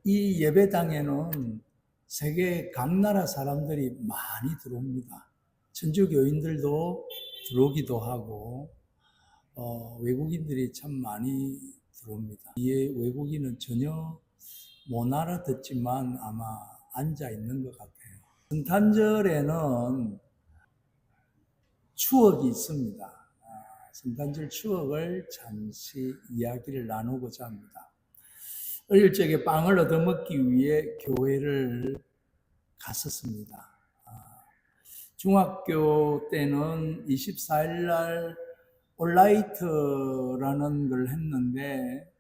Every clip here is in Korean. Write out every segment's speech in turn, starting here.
이 예배당에는 세계 각 나라 사람들이 많이 들어옵니다. 천주교인들도 들어오기도 하고 외국인들이 참 많이 들어옵니다. 이 외국인은 전혀 못 알아듣지만 아마 앉아 있는 것 같아요. 성탄절에는 추억이 있습니다. 성탄절 추억을 잠시 이야기를 나누고자 합니다. 어릴 적에 빵을 얻어먹기 위해 교회를 갔었습니다. 중학교 때는 24일 날 올라이트라는 걸 했는데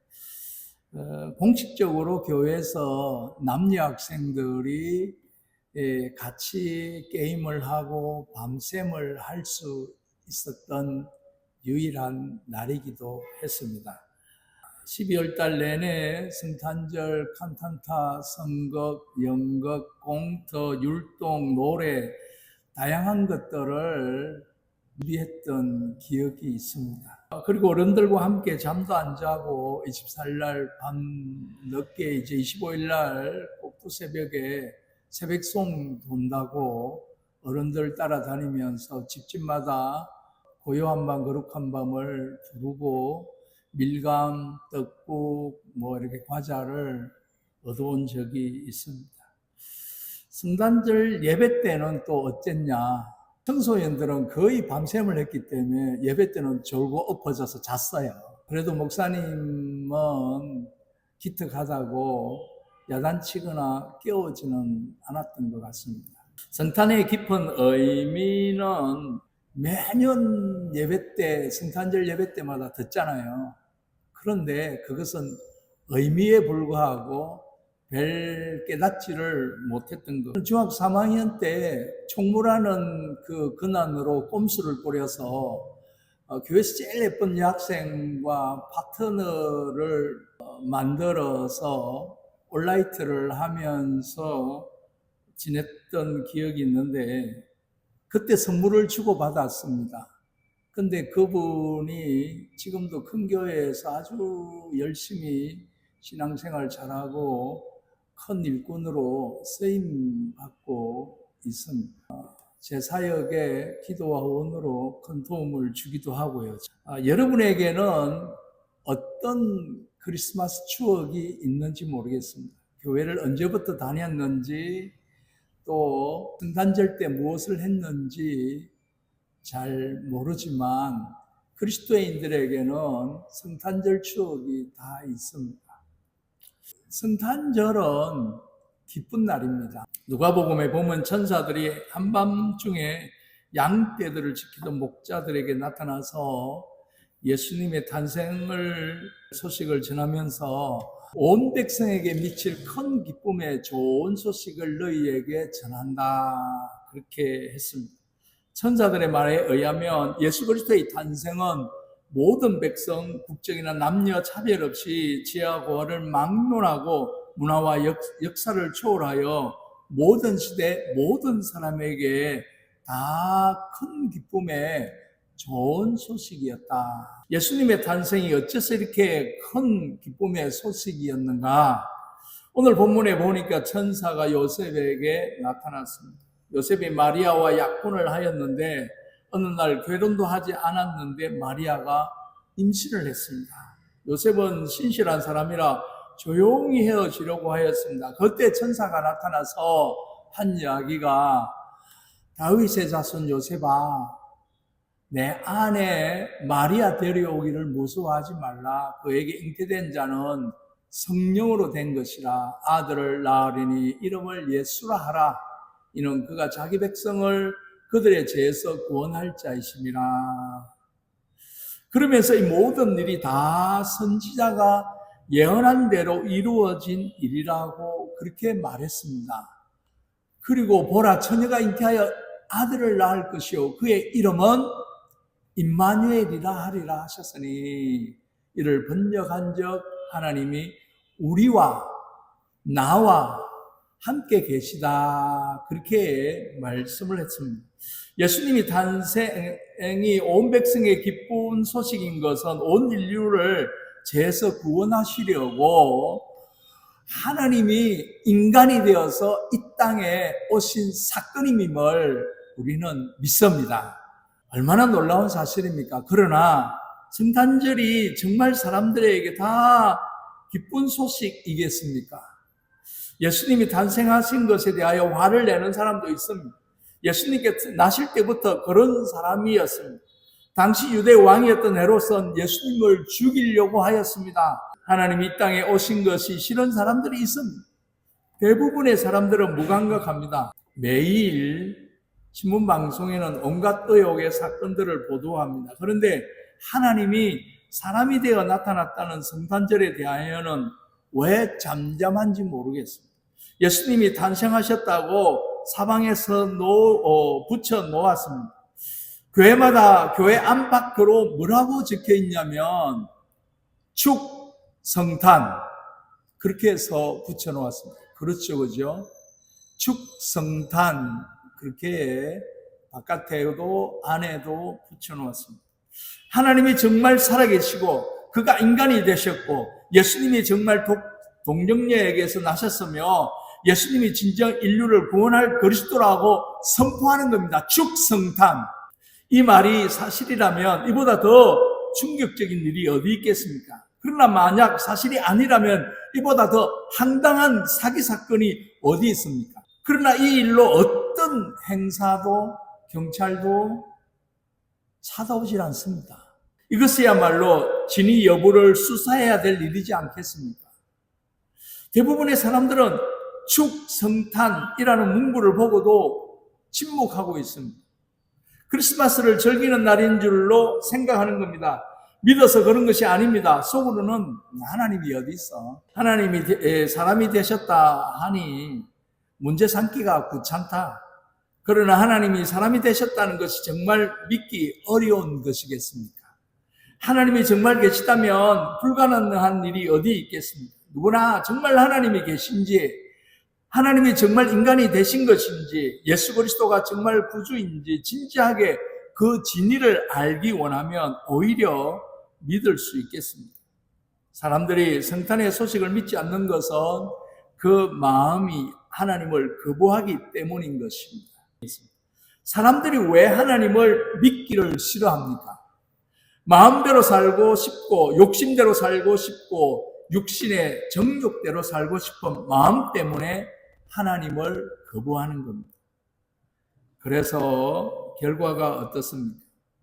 공식적으로 교회에서 남녀 학생들이 같이 게임을 하고 밤샘을 할 수 있었던 유일한 날이기도 했습니다. 12월 달 내내 성탄절, 칸탄타, 선곡, 연극, 공터, 율동, 노래 다양한 것들을 준비했던 기억이 있습니다. 그리고 어른들과 함께 잠도 안 자고 24일 날 밤 늦게 이제 25일 날 꼭두 새벽에 새벽송 돈다고 어른들 따라다니면서 집집마다 고요한 밤 거룩한 밤을 부르고 밀감, 떡국, 이렇게 과자를 얻어온 적이 있습니다. 성탄절 예배 때는 또 어쨌냐? 청소년들은 거의 밤샘을 했기 때문에 예배 때는 졸고 엎어져서 잤어요. 그래도 목사님은 기특하다고 야단치거나 깨우지는 않았던 것 같습니다. 성탄의 깊은 의미는 매년 예배 때, 성탄절 예배 때마다 듣잖아요. 그런데 그것은 의미에 불과하고 별 깨닫지를 못했던 것. 중학교 3학년 때 총무라는 그 근안으로 꼼수를 뿌려서 교회에서 제일 예쁜 여학생과 파트너를 만들어서 온라이트를 하면서 지냈던 기억이 있는데 그때 선물을 주고받았습니다. 근데 그분이 지금도 큰 교회에서 아주 열심히 신앙생활 잘하고 큰 일꾼으로 쓰임받고 있습니다. 제 사역에 기도와 후원으로 큰 도움을 주기도 하고요. 여러분에게는 어떤 크리스마스 추억이 있는지 모르겠습니다. 교회를 언제부터 다녔는지 또 성탄절 때 무엇을 했는지 잘 모르지만 그리스도인들에게는 성탄절 추억이 다 있습니다. 성탄절은 기쁜 날입니다. 누가복음에 보면 천사들이 한밤중에 양떼들을 지키던 목자들에게 나타나서 예수님의 탄생을 소식을 전하면서 온 백성에게 미칠 큰 기쁨의 좋은 소식을 너희에게 전한다 그렇게 했습니다. 천사들의 말에 의하면 예수 그리스도의 탄생은 모든 백성, 국적이나 남녀 차별 없이 지혜와 고아를 막론하고 문화와 역사를 초월하여 모든 시대, 모든 사람에게 다 큰 기쁨의 좋은 소식이었다. 예수님의 탄생이 어째서 이렇게 큰 기쁨의 소식이었는가? 오늘 본문에 보니까 천사가 요셉에게 나타났습니다. 요셉이 마리아와 약혼을 하였는데 어느 날 결혼도 하지 않았는데 마리아가 임신을 했습니다. 요셉은 신실한 사람이라 조용히 헤어지려고 하였습니다. 그때 천사가 나타나서 한 이야기가 다윗의 자손 요셉아 내 아내 마리아 데려오기를 무서워하지 말라. 그에게 잉태된 자는 성령으로 된 것이라. 아들을 낳으리니 이름을 예수라 하라. 이는 그가 자기 백성을 그들의 죄에서 구원할 자이심이라. 그러면서 이 모든 일이 다 선지자가 예언한 대로 이루어진 일이라고 그렇게 말했습니다. 그리고 보라 처녀가 잉태하여 아들을 낳을 것이요 그의 이름은 임마누엘이라 하리라 하셨으니 이를 번역한 적 하나님이 우리와 나와 함께 계시다 그렇게 말씀을 했습니다. 예수님이 탄생이 온 백성의 기쁜 소식인 것은 온 인류를 죄에서 구원하시려고 하나님이 인간이 되어서 이 땅에 오신 사건임을 우리는 믿습니다. 얼마나 놀라운 사실입니까? 그러나 성탄절이 정말 사람들에게 다 기쁜 소식이겠습니까? 예수님이 탄생하신 것에 대하여 화를 내는 사람도 있습니다. 예수님께 나실 때부터 그런 사람이었습니다. 당시 유대 왕이었던 헤롯은 예수님을 죽이려고 하였습니다. 하나님이 이 땅에 오신 것이 싫은 사람들이 있습니다. 대부분의 사람들은 무감각합니다. 매일 신문방송에는 온갖 의혹의 사건들을 보도합니다. 그런데 하나님이 사람이 되어 나타났다는 성탄절에 대하여는 왜 잠잠한지 모르겠습니다. 예수님이 탄생하셨다고 사방에서 붙여 놓았습니다. 교회마다 교회 안팎으로 뭐라고 적혀 있냐면 축성탄 그렇게 해서 붙여 놓았습니다. 그렇죠, 그죠? 축성탄 그렇게 바깥에도 안에도 붙여 놓았습니다. 하나님이 정말 살아계시고 그가 인간이 되셨고 예수님이 정말 동정녀에게서 나셨으며 예수님이 진정 인류를 구원할 그리스도라고 선포하는 겁니다. 축성탄. 이 말이 사실이라면 이보다 더 충격적인 일이 어디 있겠습니까? 그러나 만약 사실이 아니라면 이보다 더 황당한 사기 사건이 어디 있습니까? 그러나 이 일로 어떤 행사도 경찰도 찾아오질 않습니다. 이것이야말로 진위 여부를 수사해야 될 일이지 않겠습니까? 대부분의 사람들은 축성탄이라는 문구를 보고도 침묵하고 있습니다. 크리스마스를 즐기는 날인 줄로 생각하는 겁니다. 믿어서 그런 것이 아닙니다. 속으로는 하나님이 어디 있어? 하나님이 사람이 되셨다 하니 문제 삼기가 귀찮다. 그러나 하나님이 사람이 되셨다는 것이 정말 믿기 어려운 것이겠습니까? 하나님이 정말 계시다면 불가능한 일이 어디 있겠습니까? 누구나 정말 하나님이 계신지, 하나님이 정말 인간이 되신 것인지, 예수 그리스도가 정말 구주인지 진지하게 그 진리를 알기 원하면 오히려 믿을 수 있겠습니다. 사람들이 성탄의 소식을 믿지 않는 것은 그 마음이 하나님을 거부하기 때문인 것입니다. 사람들이 왜 하나님을 믿기를 싫어합니까? 마음대로 살고 싶고 욕심대로 살고 싶고 육신의 정욕대로 살고 싶은 마음 때문에 하나님을 거부하는 겁니다. 그래서 결과가 어떻습니까?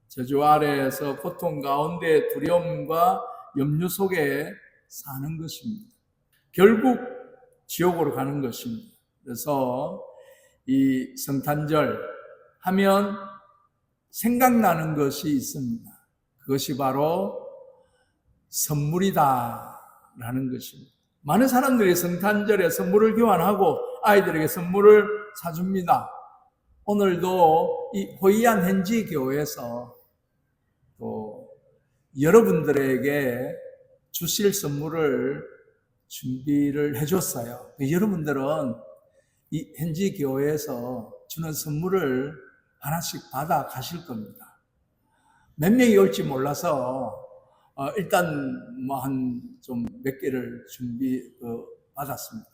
저주 아래에서 고통 가운데 두려움과 염려 속에 사는 것입니다. 결국 지옥으로 가는 것입니다. 그래서 이 성탄절 하면 생각나는 것이 있습니다. 그것이 바로 선물이다라는 것입니다. 많은 사람들이 성탄절에 선물을 교환하고 아이들에게 선물을 사줍니다. 오늘도 이 호이안 현지 교회에서 또 여러분들에게 주실 선물을 준비를 해줬어요. 여러분들은 이 현지 교회에서 주는 선물을 하나씩 받아 가실 겁니다. 몇 명이 올지 몰라서 일단 뭐 한 좀 몇 개를 받았습니다.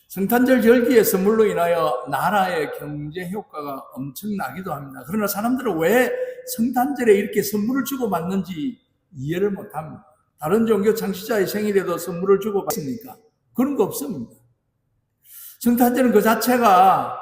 성탄절 절기의 선물로 인하여 나라의 경제 효과가 엄청나기도 합니다. 그러나 사람들은 왜 성탄절에 이렇게 선물을 주고받는지 이해를 못합니다. 다른 종교 창시자의 생일에도 선물을 주고받습니까? 그런 거 없습니다. 성탄절은 그 자체가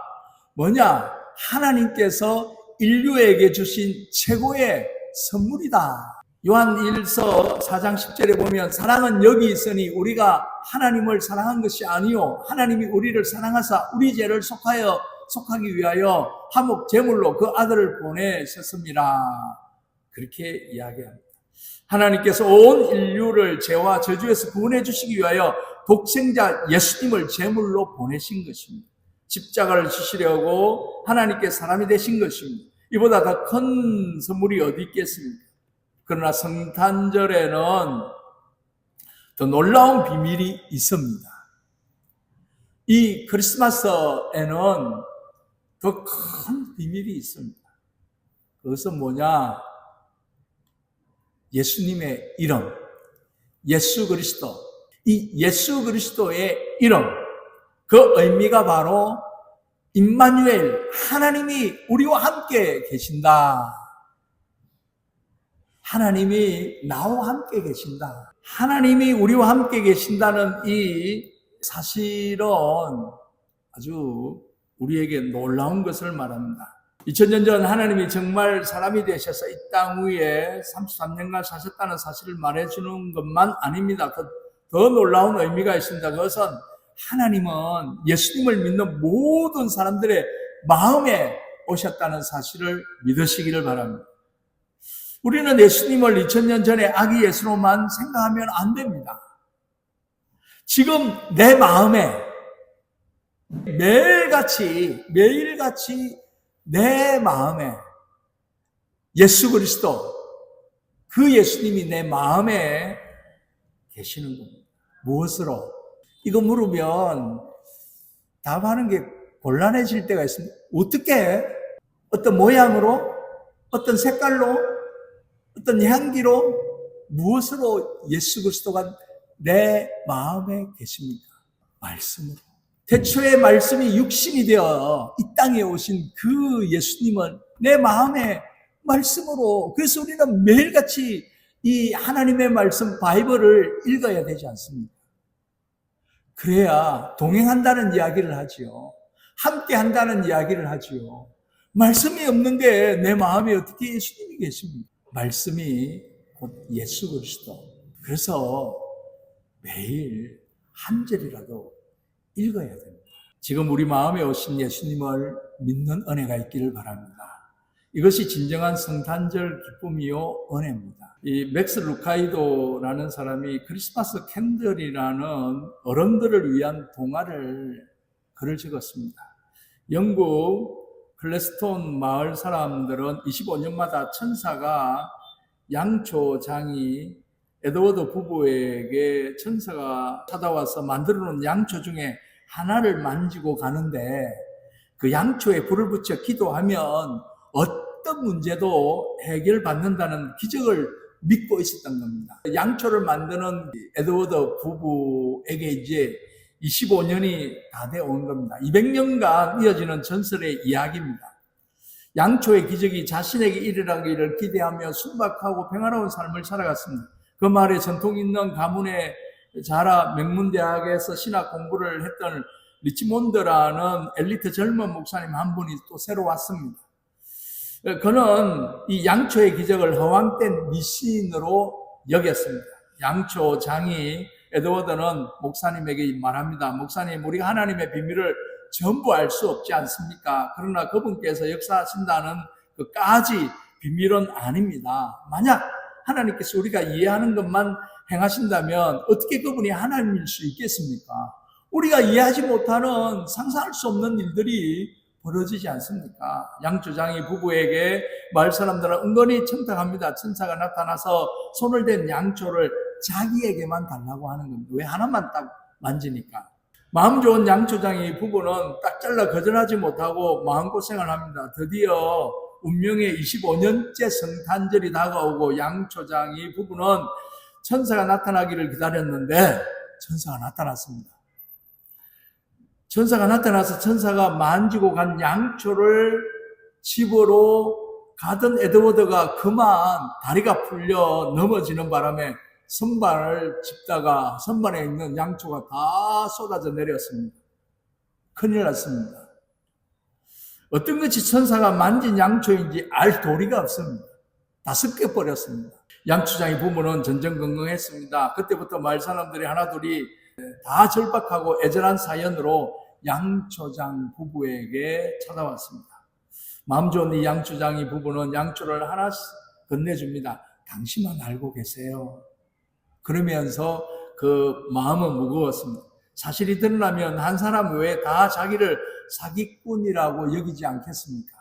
뭐냐? 하나님께서 인류에게 주신 최고의 선물이다. 요한 1서 4장 10절에 보면 사랑은 여기 있으니 우리가 하나님을 사랑한 것이 아니요 하나님이 우리를 사랑하사 우리 죄를 속하기 위하여 화목 제물로 그 아들을 보내셨습니다. 그렇게 이야기합니다. 하나님께서 온 인류를 죄와 저주에서 구원해 주시기 위하여 독생자 예수님을 제물로 보내신 것입니다. 십자가를 지시려고 하나님께 사람이 되신 것입니다. 이보다 더 큰 선물이 어디 있겠습니까? 그러나 성탄절에는 더 놀라운 비밀이 있습니다. 이 크리스마스에는 더 큰 비밀이 있습니다. 그것은 뭐냐? 예수님의 이름, 예수 그리스도. 이 예수 그리스도의 이름, 그 의미가 바로 임마누엘, 하나님이 우리와 함께 계신다. 하나님이 나와 함께 계신다. 하나님이 우리와 함께 계신다는 이 사실은 아주 우리에게 놀라운 것을 말합니다. 2000년 전 하나님이 정말 사람이 되셔서 이 땅 위에 33년간 사셨다는 사실을 말해주는 것만 아닙니다. 더 놀라운 의미가 있습니다. 그것은 하나님은 예수님을 믿는 모든 사람들의 마음에 오셨다는 사실을 믿으시기를 바랍니다. 우리는 예수님을 2000년 전에 아기 예수로만 생각하면 안 됩니다. 지금 내 마음에 매일같이 내 마음에 예수 그리스도, 그 예수님이 내 마음에 계시는 겁니다. 무엇으로? 이거 물으면 답하는 게 곤란해질 때가 있습니다. 어떻게? 어떤 모양으로? 어떤 색깔로? 어떤 향기로? 무엇으로 예수 그리스도가 내 마음에 계십니까? 말씀으로. 태초에 말씀이 육신이 되어 이 땅에 오신 그 예수님은 내 마음에 말씀으로. 그래서 우리는 매일같이 이 하나님의 말씀 바이블을 읽어야 되지 않습니까? 그래야 동행한다는 이야기를 하지요. 함께 한다는 이야기를 하지요. 말씀이 없는데 내 마음에 어떻게 예수님이 계십니까? 말씀이 곧 예수 그리스도. 그래서 매일 한 절이라도 읽어야 됩니다. 지금 우리 마음에 오신 예수님을 믿는 은혜가 있기를 바랍니다. 이것이 진정한 성탄절 기쁨이요 은혜입니다. 이 맥스 루카이도라는 사람이 크리스마스 캔들이라는 어른들을 위한 동화를 글을 적었습니다. 영국 클레스톤 마을 사람들은 25년마다 천사가 양초장이 에드워드 부부에게 천사가 찾아와서 만들어놓은 양초 중에 하나를 만지고 가는데 그 양초에 불을 붙여 기도하면 어떤 문제도 해결받는다는 기적을 믿고 있었던 겁니다. 양초를 만드는 에드워드 부부에게 이제 25년이 다 되어 온 겁니다. 200년간 이어지는 전설의 이야기입니다. 양초의 기적이 자신에게 일어나기를 기대하며 순박하고 평화로운 삶을 살아갔습니다. 그 마을에 전통 있는 가문에 자라 명문대학에서 신학 공부를 했던 리치몬드라는 엘리트 젊은 목사님 한 분이 또 새로 왔습니다. 그는 이 양초의 기적을 허황된 미신으로 여겼습니다. 양초장이 에드워드는 목사님에게 말합니다. 목사님, 우리가 하나님의 비밀을 전부 알 수 없지 않습니까? 그러나 그분께서 역사하신다는 그까지 비밀은 아닙니다. 만약 하나님께서 우리가 이해하는 것만 행하신다면 어떻게 그분이 하나님일 수 있겠습니까? 우리가 이해하지 못하는 상상할 수 없는 일들이 벌어지지 않습니까? 양초장이 부부에게 마을 사람들은 은근히 청탁합니다. 천사가 나타나서 손을 댄 양초를 자기에게만 달라고 하는 겁니다. 왜 하나만 딱 만지니까. 마음 좋은 양초장이 부부는 딱 잘라 거절하지 못하고 마음고생을 합니다. 드디어 운명의 25년째 성탄절이 다가오고 양초장이 부부는 천사가 나타나기를 기다렸는데 천사가 나타났습니다. 천사가 나타나서 천사가 만지고 간 양초를 집으로 가던 에드워드가 그만 다리가 풀려 넘어지는 바람에 선반을 짚다가 선반에 있는 양초가 다 쏟아져 내렸습니다. 큰일 났습니다. 어떤 것이 천사가 만진 양초인지 알 도리가 없습니다. 다 섞여버렸습니다. 양초장의 부모는 전전긍긍했습니다. 그때부터 마을 사람들이 하나둘이 다 절박하고 애절한 사연으로 양초장 부부에게 찾아왔습니다. 마음 좋은 이 양초장이 부부는 양초를 하나씩 건네줍니다. 당신만 알고 계세요. 그러면서 그 마음은 무거웠습니다. 사실이 드러나면 한 사람 외에 다 자기를 사기꾼이라고 여기지 않겠습니까?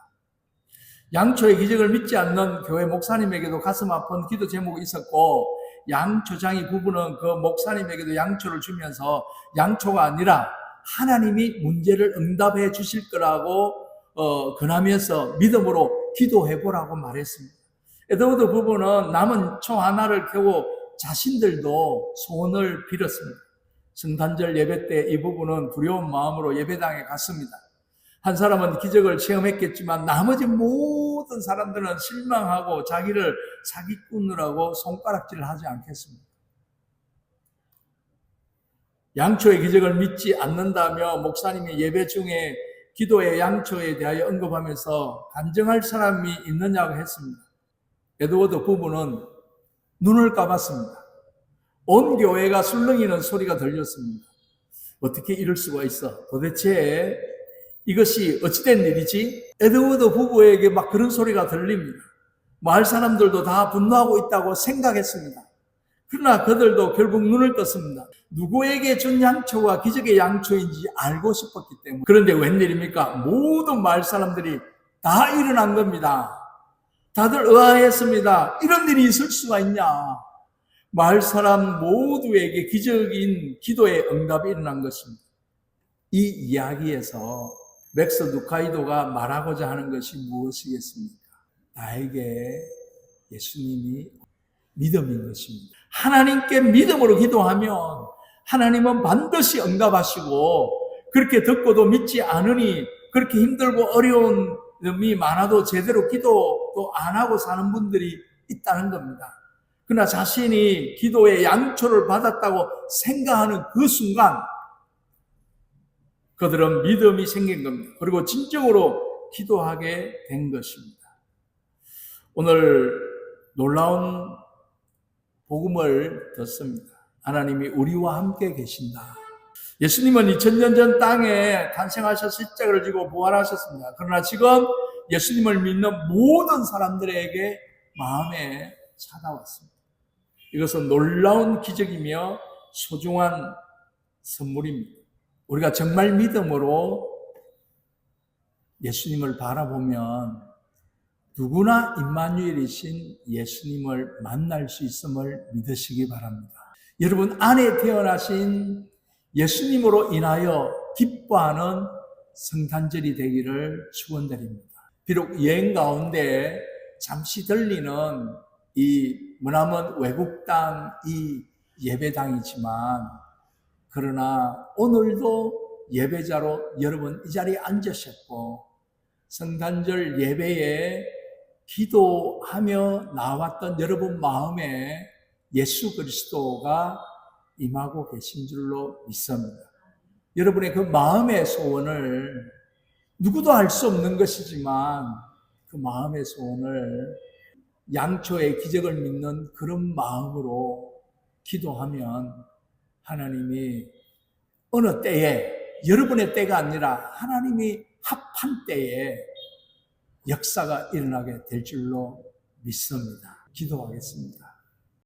양초의 기적을 믿지 않는 교회 목사님에게도 가슴 아픈 기도 제목이 있었고, 양초장이 부부는 그 목사님에게도 양초를 주면서 양초가 아니라 하나님이 문제를 응답해 주실 거라고 권하면서 믿음으로 기도해 보라고 말했습니다. 에드워드 부부는 남은 초 하나를 켜고 자신들도 소원을 빌었습니다. 성탄절 예배 때 이 부부는 두려운 마음으로 예배당에 갔습니다. 한 사람은 기적을 체험했겠지만 나머지 모든 사람들은 실망하고 자기를 사기꾼이라고 손가락질을 하지 않겠습니까? 양초의 기적을 믿지 않는다며 목사님이 예배 중에 기도의 양초에 대하여 언급하면서 간증할 사람이 있느냐고 했습니다. 에드워드 부부는 눈을 감았습니다. 온 교회가 술렁이는 소리가 들렸습니다. 어떻게 이럴 수가 있어? 도대체 이것이 어찌된 일이지? 에드워드 부부에게 막 그런 소리가 들립니다. 마을 사람들도 다 분노하고 있다고 생각했습니다. 그러나 그들도 결국 눈을 떴습니다. 누구에게 준 양초가 기적의 양초인지 알고 싶었기 때문에. 그런데 웬일입니까? 모든 마을 사람들이 다 일어난 겁니다. 다들 의아했습니다. 이런 일이 있을 수가 있냐? 마을 사람 모두에게 기적인 기도의 응답이 일어난 것입니다. 이 이야기에서 맥스 누카이도가 말하고자 하는 것이 무엇이겠습니까? 나에게 예수님이 믿음인 것입니다. 하나님께 믿음으로 기도하면 하나님은 반드시 응답하시고, 그렇게 듣고도 믿지 않으니 그렇게 힘들고 어려움이 많아도 제대로 기도도 안 하고 사는 분들이 있다는 겁니다. 그러나 자신이 기도의 양초를 받았다고 생각하는 그 순간 그들은 믿음이 생긴 겁니다. 그리고 진정으로 기도하게 된 것입니다. 오늘 놀라운 복음을 듣습니다. 하나님이 우리와 함께 계신다. 예수님은 2000년 전 땅에 탄생하셔서 십자가를 지고 부활하셨습니다. 그러나 지금 예수님을 믿는 모든 사람들에게 마음에 찾아왔습니다. 이것은 놀라운 기적이며 소중한 선물입니다. 우리가 정말 믿음으로 예수님을 바라보면 누구나 임마누엘이신 예수님을 만날 수 있음을 믿으시기 바랍니다. 여러분 안에 태어나신 예수님으로 인하여 기뻐하는 성탄절이 되기를 축원드립니다. 비록 여행 가운데 잠시 들리는 이 머나먼 외국 땅 이 예배당이지만, 그러나 오늘도 예배자로 여러분 이 자리에 앉으셨고 성탄절 예배에 기도하며 나왔던 여러분 마음에 예수 그리스도가 임하고 계신 줄로 믿습니다. 여러분의 그 마음의 소원을 누구도 알 수 없는 것이지만 그 마음의 소원을 양초의 기적을 믿는 그런 마음으로 기도하면 하나님이 어느 때에, 여러분의 때가 아니라 하나님이 합한 때에 역사가 일어나게 될 줄로 믿습니다. 기도하겠습니다.